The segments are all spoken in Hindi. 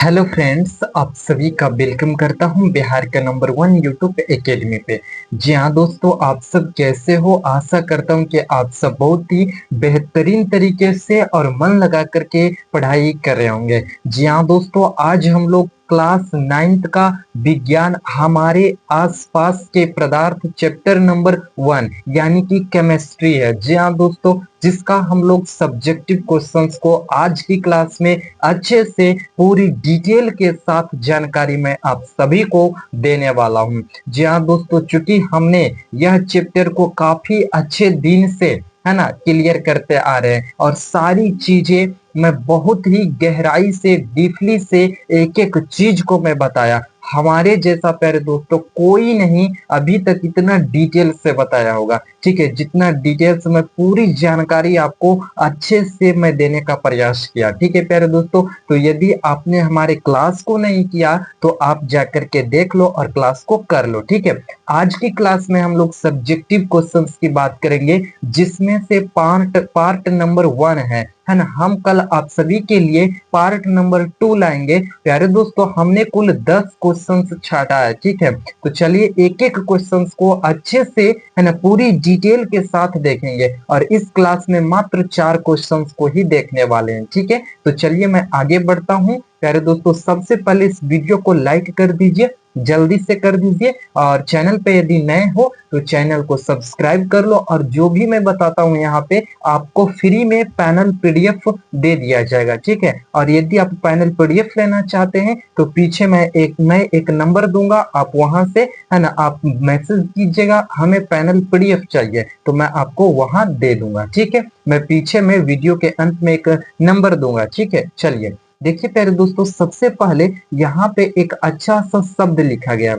हेलो फ्रेंड्स, आप सभी का वेलकम करता हूं बिहार का नंबर 1 यूट्यूब एकेडमी पे। जी हाँ दोस्तों, आप सब कैसे हो? आशा करता हूं कि आप सब बहुत ही बेहतरीन तरीके से और मन लगा करके पढ़ाई कर रहे होंगे। जी हाँ दोस्तों, आज हम लोग क्लास 9th का विज्ञान हमारे आसपास के पदार्थ चैप्टर नंबर 1 यानी कि केमिस्ट्री है। जी हाँ दोस्तों, जिसका हम लोग सब्जेक्टिव क्वेश्चंस को आज की क्लास में अच्छे से पूरी डिटेल के साथ जानकारी मैं आप सभी को देने वाला हूं। जी हाँ दोस्तों, चूंकि हमने यह चैप्टर को काफी अच्छे दिन से है ना क्लियर करते आ रहे हैं और सारी चीजें मैं बहुत ही गहराई से डीपली से एक एक चीज को मैं बताया। हमारे जैसा प्यारे दोस्तों कोई नहीं अभी तक इतना डिटेल से बताया होगा। ठीक है, जितना डिटेल्स में पूरी जानकारी आपको अच्छे से मैं देने का प्रयास किया। ठीक है प्यारे दोस्तों, तो यदि आपने हमारे क्लास को नहीं किया तो आप जाकर के देख लो और क्लास को कर लो। ठीक है, आज की क्लास में हम लोग सब्जेक्टिव क्वेश्चंस की बात करेंगे, जिसमें से पार्ट नंबर 1 है ना। हम कल आप सभी के लिए पार्ट नंबर 2 लाएंगे। प्यारे दोस्तों, हमने कुल 10 क्वेश्चंस छाटा है। ठीक है, तो चलिए एक एक क्वेश्चंस को अच्छे से है ना पूरी डिटेल के साथ देखेंगे और इस क्लास में मात्र 4 क्वेश्चंस को ही देखने वाले हैं। ठीक है, तो चलिए मैं आगे बढ़ता हूँ। प्यारे दोस्तों, सबसे पहले इस वीडियो को लाइक कर दीजिए, जल्दी से कर दीजिए, और चैनल पे यदि नए हो तो चैनल को सब्सक्राइब कर लो। और जो भी मैं बताता हूँ यहाँ पे आपको फ्री में पैनल पीडीएफ दे दिया जाएगा। ठीक है, और यदि आप पैनल पीडीएफ लेना चाहते हैं तो पीछे मैं एक नंबर दूंगा, आप वहां से है ना आप मैसेज कीजिएगा हमें पैनल पीडीएफ चाहिए, तो मैं आपको वहां दे दूंगा। ठीक है, मैं पीछे में वीडियो के अंत में एक नंबर दूंगा। ठीक है, चलिए देखिए प्यारे दोस्तों, सबसे पहले यहाँ पे एक अच्छा सा शब्द लिखा गया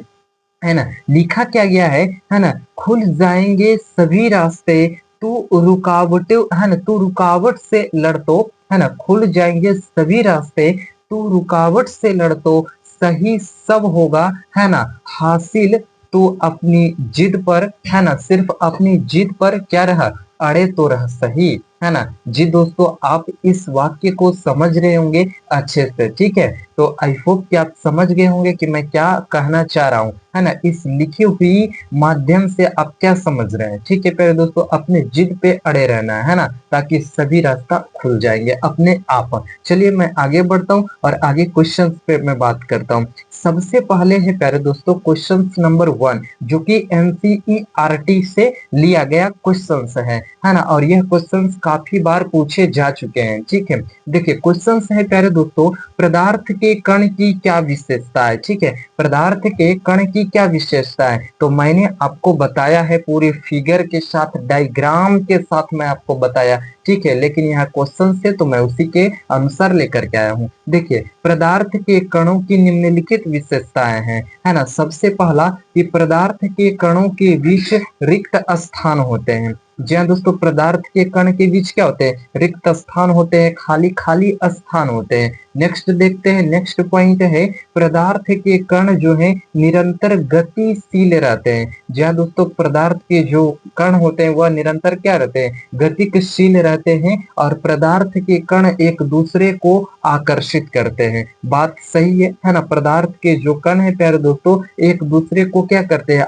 है ना। लिखा क्या गया है ना, खुल जाएंगे सभी रास्ते, तू रुकावटों है ना, तू रुकावट से लड़तो है ना, खुल जाएंगे सभी रास्ते, तू रुकावट से लड़तो, सही सब होगा है ना हासिल, तू अपनी जिद पर है ना, सिर्फ अपनी जिद पर क्या रहा, अड़े तो रह सही है ना। जी दोस्तों, आप इस वाक्य को समझ रहे होंगे अच्छे से। ठीक है, तो आई होप कि आप समझ गए होंगे कि मैं क्या कहना चाह रहा हूँ है ना। इस लिखी हुई माध्यम से आप क्या समझ रहे हैं? ठीक है प्यारे दोस्तों, अपने जिद पे अड़े रहना है ना, ताकि सभी रास्ता खुल जाएंगे अपने आप। चलिए मैं आगे बढ़ता हूँ और आगे क्वेश्चन पे मैं बात करता हूँ। सबसे पहले है प्यारे दोस्तों क्वेश्चन नंबर 1, जो कि एनसीईआरटी से लिया गया क्वेश्चंस है ना, और यह क्वेश्चंस काफी बार पूछे जा चुके हैं। ठीक है, देखिए क्वेश्चंस है प्यारे दोस्तों, पदार्थ के कण की क्या विशेषता है? ठीक है, पदार्थ के कण की क्या विशेषता है, तो मैंने आपको बताया है पूरे फिगर के साथ, डायग्राम के साथ मैं आपको बताया। ठीक है, लेकिन यहाँ क्वेश्चन से तो मैं उसी के अनुसार लेकर के आया हूँ। देखिए, पदार्थ के कणों की निम्नलिखित विशेषताएं हैं है ना। सबसे पहला कि पदार्थ के कणों के बीच रिक्त स्थान होते हैं। जी हाँ दोस्तों, पदार्थ के कण के बीच क्या होते हैं? रिक्त स्थान होते हैं, खाली खाली स्थान होते हैं। नेक्स्ट देखते हैं, नेक्स्ट पॉइंट है पदार्थ के कण जो है निरंतर गतिशील रहते हैं। जी हाँ दोस्तों, पदार्थ के जो कण होते हैं वह निरंतर क्या रहते हैं? गतिशील रहते हैं, और पदार्थ के कण एक दूसरे को आकर्षित करते हैं। बात सही है ना। पदार्थ के जो कण है प्यारे दोस्तों एक दूसरे को क्या करते हैं?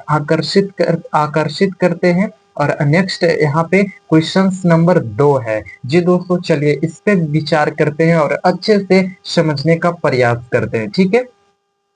आकर्षित करते हैं। और नेक्स्ट यहाँ पे क्वेश्चन नंबर 2 है। जी दोस्तों, चलिए इस पे विचार करते हैं और अच्छे से समझने का प्रयास करते हैं। ठीक है,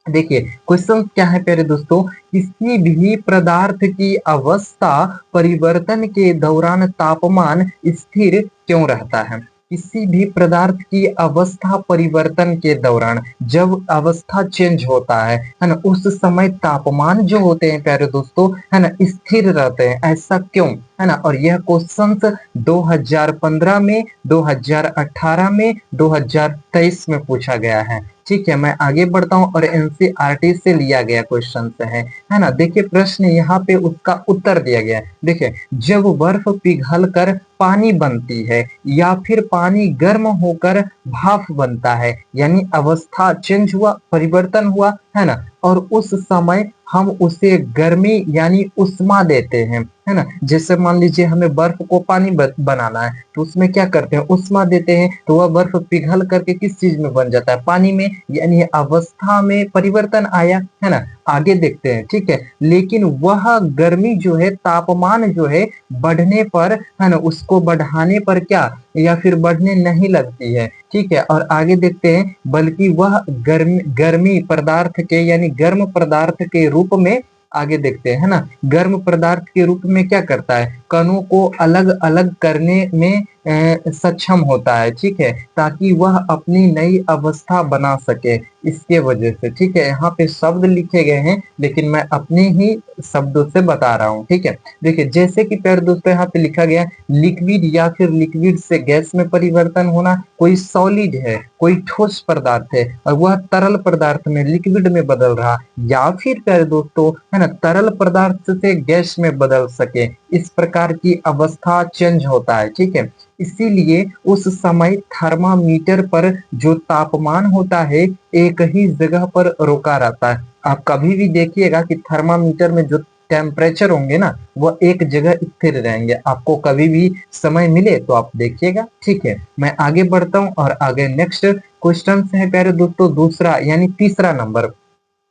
देखिए क्वेश्चन क्या है प्यारे दोस्तों, किसी भी पदार्थ की अवस्था परिवर्तन के दौरान तापमान स्थिर क्यों रहता है? किसी भी पदार्थ की अवस्था परिवर्तन के दौरान जब अवस्था चेंज होता है ना, उस समय तापमान जो होते हैं प्यारे दोस्तों है ना स्थिर रहते हैं, ऐसा क्यों है ना। और यह क्वेश्चन 2015 में, 2018 में, 2023 में पूछा गया है। ठीक है, मैं आगे बढ़ता हूँ और एनसीईआरटी से लिया गया क्वेश्चन है ना। देखिए प्रश्न यहाँ पे उसका उत्तर दिया गया है। देखिए, जब बर्फ पिघल कर पानी बनती है या फिर पानी गर्म होकर भाप बनता है, यानी अवस्था चेंज हुआ, परिवर्तन हुआ है ना, और उस समय हम उसे गर्मी यानी उष्मा देते हैं है ना। जैसे मान लीजिए हमें बर्फ को पानी बनाना है, तो उसमें क्या करते हैं, उष्मा देते हैं, तो वह बर्फ पिघल करके किस चीज में बन जाता है, पानी में, यानी अवस्था में परिवर्तन आया, है ना। आगे देखते हैं, ठीक है। लेकिन वह गर्मी जो है, तापमान जो है बढ़ने पर, है ना, उसको बढ़ाने पर क्या, या फिर बढ़ने नहीं लगती है, ठीक है। और आगे देखते हैं, बल्कि वह गर्मी गर्मी पदार्थ के, यानी गर्म पदार्थ के रूप में, आगे देखते हैं, है ना, गर्म पदार्थ के रूप में क्या करता है, कणों को अलग अलग करने में सक्षम होता है, ठीक है, ताकि वह अपनी नई अवस्था बना सके। इसके वजह से, ठीक है, यहाँ पे शब्द लिखे गए हैं, लेकिन मैं अपने ही शब्दों से बता रहा हूँ, ठीक है। देखिए, जैसे कि प्यारे दोस्तों यहाँ पे लिखा गया, लिक्विड या फिर लिक्विड से गैस में परिवर्तन होना, कोई सॉलिड है, कोई ठोस पदार्थ है, और वह तरल पदार्थ में, लिक्विड में बदल रहा, या फिर प्यारे दोस्तों, है ना, तरल पदार्थ से गैस में बदल सके, इस प्रकार की अवस्था चेंज होता है, ठीक है। इसीलिए उस समय थर्मामीटर पर जो तापमान होता है, एक ही जगह पर रोका रहता है। आप कभी भी देखिएगा कि थर्मामीटर में जो टेम्परेचर होंगे ना, वो एक जगह स्थिर रहेंगे। आपको कभी भी समय मिले तो आप देखिएगा, ठीक है। मैं आगे बढ़ता हूँ और आगे नेक्स्ट क्वेश्चन है प्यारे दोस्तों, दूसरा यानी तीसरा नंबर,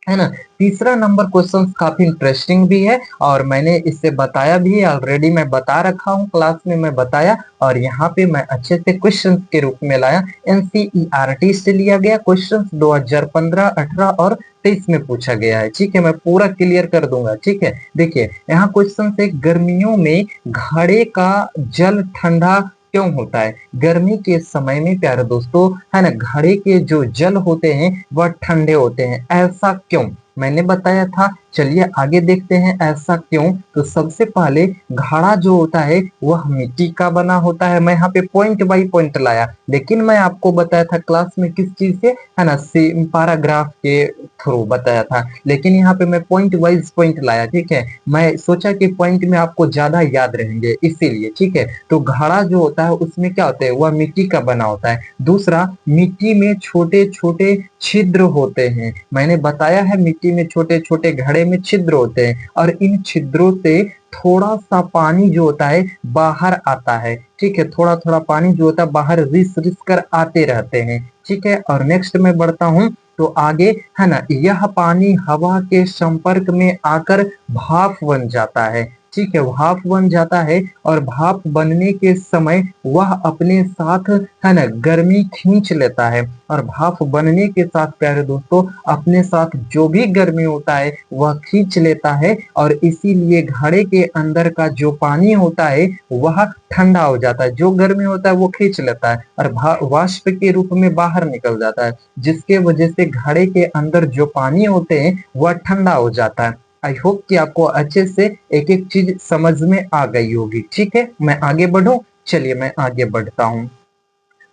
है ना। तीसरा नंबर क्वेश्चन काफी इंटरेस्टिंग भी है, और मैंने इससे बताया भी है ऑलरेडी, मैं बता रखा हूँ क्लास में, मैं बताया, और यहाँ पे मैं अच्छे से क्वेश्चन के रूप में लाया। एनसीईआरटी से लिया गया क्वेश्चन 2015, 18 और 23 में पूछा गया है, ठीक है। मैं पूरा क्लियर कर दूंगा, ठीक है। देखिए, यहाँ क्वेश्चन से, गर्मियों में घड़े का जल ठंडा क्यों होता है। गर्मी के समय में प्यारे दोस्तों, है ना, घड़े के जो जल होते हैं वह ठंडे होते हैं, ऐसा क्यों, मैंने बताया था। चलिए आगे देखते हैं ऐसा क्यों। तो सबसे पहले, घड़ा जो होता है वह मिट्टी का बना होता है। मैं यहाँ पे पॉइंट बाय पॉइंट लाया, लेकिन मैं आपको बताया था क्लास में किस चीज से, है ना, पैराग्राफ के थ्रू बताया था, लेकिन यहाँ पे मैं पॉइंट वाइज पॉइंट लाया, ठीक है। मैं सोचा कि पॉइंट में आपको ज्यादा याद रहेंगे, इसीलिए, ठीक है। तो घड़ा जो होता है उसमें क्या होता है, वह मिट्टी का बना होता है। दूसरा, मिट्टी में छोटे छोटे छिद्र होते हैं। मैंने बताया है, मिट्टी में छोटे छोटे घड़े में छिद्र होते हैं, और इन छिद्रों से थोड़ा सा पानी जो होता है बाहर आता है, ठीक है। थोड़ा थोड़ा पानी जो होता है बाहर रिस रिस कर आते रहते हैं, ठीक है। और नेक्स्ट में बढ़ता हूं, तो आगे, है ना, यह पानी हवा के संपर्क में आकर भाप बन जाता है, ठीक है, भाप बन जाता है। और भाप बनने के समय वह अपने साथ, है ना, गर्मी खींच लेता है, और भाप बनने के साथ प्यारे दोस्तों, अपने साथ जो भी गर्मी होता है वह खींच लेता है, और इसीलिए घड़े के अंदर का जो पानी होता है वह ठंडा हो जाता है। जो गर्मी होता है वो खींच लेता है, और वाष्प के रूप में बाहर निकल जाता है, जिसके वजह से घड़े के अंदर जो पानी होते हैं वह ठंडा हो जाता है। आई होप कि आपको अच्छे से एक एक चीज समझ में आ गई होगी, ठीक है। मैं आगे बढ़ूं, चलिए मैं आगे बढ़ता हूं,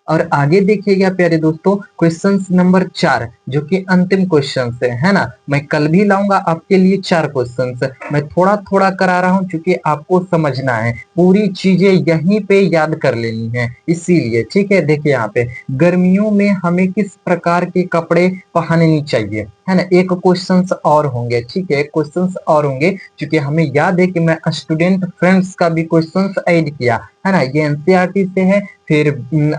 और आगे देखिएगा प्यारे दोस्तों, क्वेश्चन नंबर 4, जो कि अंतिम क्वेश्चन है ना। मैं कल भी लाऊंगा आपके लिए 4 क्वेश्चन, मैं थोड़ा थोड़ा करा रहा हूं, क्योंकि आपको समझना है, पूरी चीजें यहीं पे याद कर लेनी है, इसीलिए, ठीक है। देखिए यहाँ पे, गर्मियों में हमें किस प्रकार के कपड़े पहननी चाहिए, है ना। एक क्वेश्चन और होंगे, ठीक है, क्वेश्चंस और होंगे, क्योंकि हमें याद है कि मैं स्टूडेंट फ्रेंड्स का भी क्वेश्चंस ऐड किया, है ना। ये एनसीईआरटी से है, फिर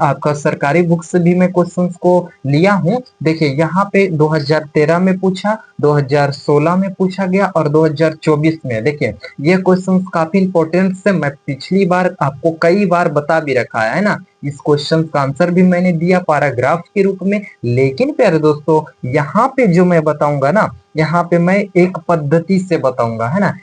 आपका सरकारी बुक से भी मैं क्वेश्चंस को लिया हूं। देखिए यहाँ पे 2013 में पूछा, 2016 में पूछा गया, और 2024 में। देखिए, ये क्वेश्चंस काफी इंपॉर्टेंट से, मैं पिछली बार आपको कई बार बता भी रखा है ना। इस क्वेश्चन का आंसर भी मैंने दिया पैराग्राफ के रूप में, लेकिन प्यारे दोस्तों, यहाँ पे जो मैं बताऊंगा ना, यहाँ पे मैं एक पद्धति से बताऊंगा, है ना,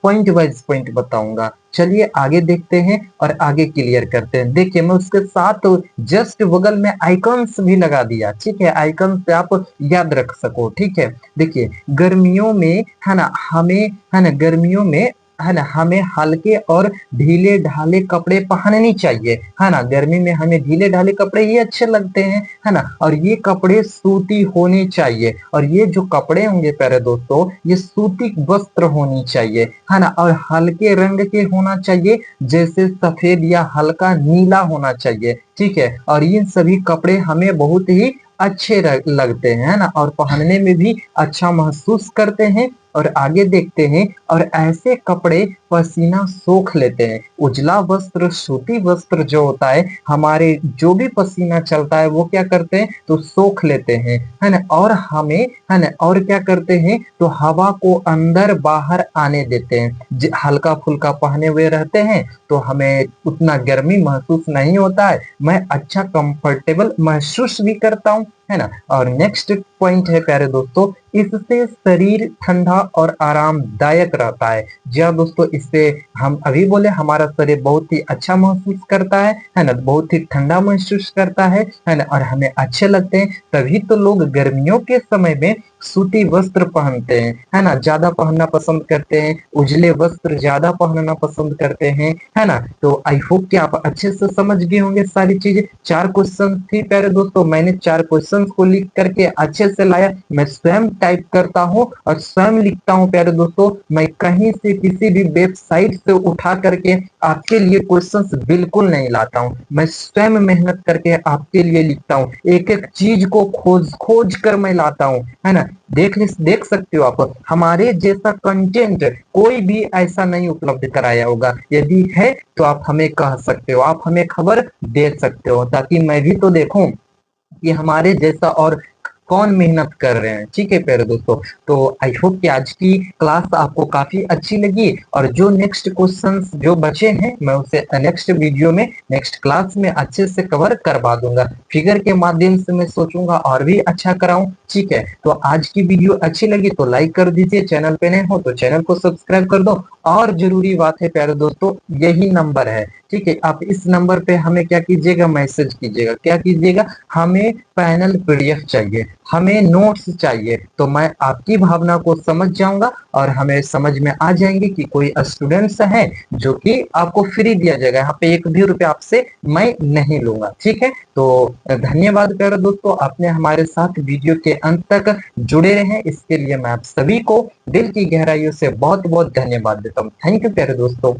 पॉइंट वाइज पॉइंट बताऊंगा। चलिए आगे देखते हैं और आगे क्लियर करते हैं। देखिए, मैं उसके साथ जस्ट बगल में आइकन्स भी लगा दिया, ठीक है, आइकन से आप याद रख सको, ठीक है। देखिए, गर्मियों में, है ना, हमें, है ना, गर्मियों में, है ना, हमें हल्के और ढीले ढाले कपड़े पहननी चाहिए, है ना। गर्मी में हमें ढीले ढाले कपड़े ही अच्छे लगते हैं, है ना। और ये कपड़े सूती होने चाहिए, और ये जो कपड़े होंगे प्यारे दोस्तों, ये सूती वस्त्र होनी चाहिए, है ना। और हल्के रंग के होना चाहिए, जैसे सफेद या हल्का नीला होना चाहिए, ठीक है। और ये सभी कपड़े हमें बहुत ही अच्छे लगते हैं, है ना, और पहनने में भी अच्छा महसूस करते हैं, और आगे देखते हैं। और ऐसे कपड़े पसीना सोख लेते हैं। उजला वस्त्र, सूती वस्त्र जो होता है, हमारे जो भी पसीना चलता है वो क्या करते हैं तो सोख लेते हैं, है ना। और हमें, है ना, और क्या करते हैं तो हवा को अंदर बाहर आने देते हैं। हल्का फुल्का पहने हुए रहते हैं तो हमें उतना गर्मी महसूस नहीं होता है। मैं अच्छा कंफर्टेबल महसूस भी करता हूँ, है ना। और नेक्स्ट पॉइंट है प्यारे दोस्तों, इससे शरीर ठंडा और आरामदायक रहता है। जी हाँ दोस्तों, इससे हम अभी बोले हमारा शरीर बहुत ही अच्छा महसूस करता है ना, बहुत ही ठंडा महसूस करता है ना, और हमें अच्छे लगते हैं। तभी तो लोग गर्मियों के समय में सूती वस्त्र पहनते हैं, है ना, ज्यादा पहनना पसंद करते हैं, उजले वस्त्र ज्यादा पहनना पसंद करते हैं, है ना। तो आई होप कि आप अच्छे से समझ गए होंगे सारी चीजें। 4 क्वेश्चन थी प्यारे दोस्तों, मैंने 4 क्वेश्चन को लिख करके अच्छे से लाया। मैं स्वयं टाइप करता हूँ और स्वयं लिखता हूँ प्यारे दोस्तों। मैं कहीं से किसी भी वेबसाइट से उठा करके आपके लिए क्वेश्चंस बिल्कुल नहीं लाता हूँ। मैं स्वयं मेहनत करके आपके लिए लिखता हूँ, एक एक चीज को खोज खोज कर मैं लाता हूँ, है ना। देख सकते हो आप, हमारे जैसा कंटेंट कोई भी ऐसा नहीं उपलब्ध कराया होगा। यदि है तो आप हमें कह सकते हो, आप हमें खबर दे सकते हो, ताकि मैं भी तो देखूं कि हमारे जैसा और कौन मेहनत कर रहे हैं। ठीक है प्यारे दोस्तों, तो आई होप कि आज की क्लास आपको काफी अच्छी लगी। और जो नेक्स्ट क्वेश्चंस जो बचे हैं मैं उसे नेक्स्ट वीडियो में, नेक्स्ट क्लास में अच्छे से कवर करवा दूंगा। फिगर के माध्यम से मैं सोचूंगा और भी अच्छा कराऊं। ठीक है, तो आज की वीडियो अच्छी लगी तो लाइक कर दीजिए, चैनल पे नए हो तो चैनल को सब्सक्राइब कर दो। और जरूरी बात है प्यारे दोस्तों, यही नंबर है, ठीक है। आप इस नंबर पे हमें क्या कीजिएगा, मैसेज कीजिएगा। क्या कीजिएगा, हमें पैनल पीडीएफ चाहिए, हमें नोट्स चाहिए। तो मैं आपकी भावना को समझ जाऊंगा और हमें समझ में आ जाएंगे कि कोई स्टूडेंट्स है जो कि आपको फ्री दिया जाएगा। यहाँ पे एक भी रुपया आपसे मैं नहीं लूंगा। ठीक है, तो धन्यवाद प्यारे दोस्तों, आपने हमारे साथ वीडियो के अंत तक जुड़े रहे, इसके लिए मैं आप सभी को दिल की गहराइयों से बहुत बहुत धन्यवाद देता हूँ। थैंक यू प्यारे दोस्तों।